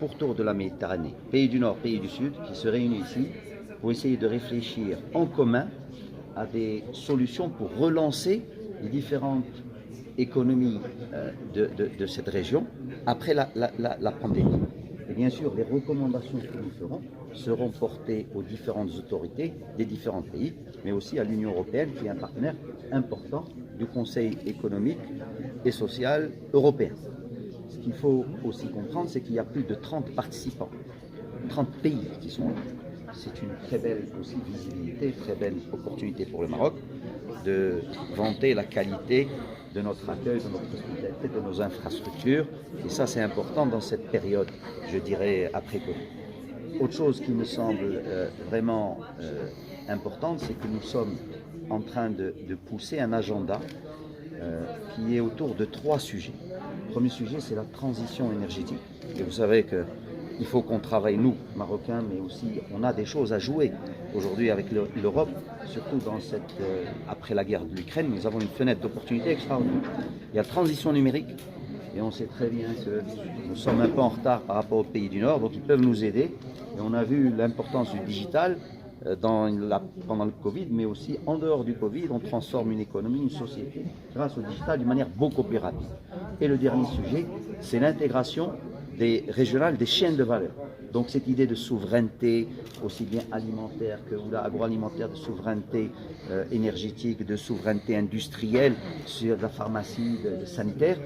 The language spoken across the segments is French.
pourtour de la Méditerranée, pays du Nord, pays du Sud, qui se réunissent ici pour essayer de réfléchir en commun à des solutions pour relancer les différentes économies de cette région après la pandémie. Et bien sûr, les recommandations que nous ferons seront portées aux différentes autorités des différents pays, mais aussi à l'Union européenne, qui est un partenaire important du Conseil économique et social européen. Ce qu'il faut aussi comprendre, c'est qu'il y a plus de 30 participants, 30 pays qui sont là. C'est une très belle aussi visibilité, très belle opportunité pour le Maroc de vanter la qualité de notre accueil, de notre hospitalité, de nos infrastructures. Et ça, c'est important dans cette période, je dirais, après Covid. Autre chose qui me semble vraiment importante, c'est que nous sommes en train de pousser un agenda qui est autour de 3 sujets. Le premier sujet, c'est la transition énergétique. Et vous savez qu'il faut qu'on travaille, nous, Marocains, mais aussi on a des choses à jouer aujourd'hui avec l'Europe, surtout dans après la guerre de l'Ukraine. Nous avons une fenêtre d'opportunité extraordinaire. Il y a la transition numérique, et on sait très bien que nous sommes un peu en retard par rapport aux pays du Nord, donc ils peuvent nous aider. Et on a vu l'importance du digital pendant le Covid, mais aussi en dehors du Covid, on transforme une économie, une société, grâce au digital d'une manière beaucoup plus rapide. Et le dernier sujet, c'est l'intégration des régionales, des chaînes de valeur. Donc cette idée de souveraineté, aussi bien alimentaire que agroalimentaire, de souveraineté énergétique, de souveraineté industrielle, sur la pharmacie, de sanitaire,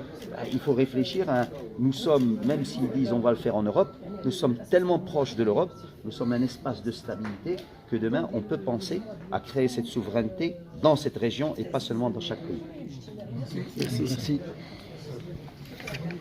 il faut réfléchir à, nous sommes, même s'ils disent on va le faire en Europe, nous sommes tellement proches de l'Europe, nous sommes un espace de stabilité que demain on peut penser à créer cette souveraineté dans cette région et pas seulement dans chaque pays. Merci.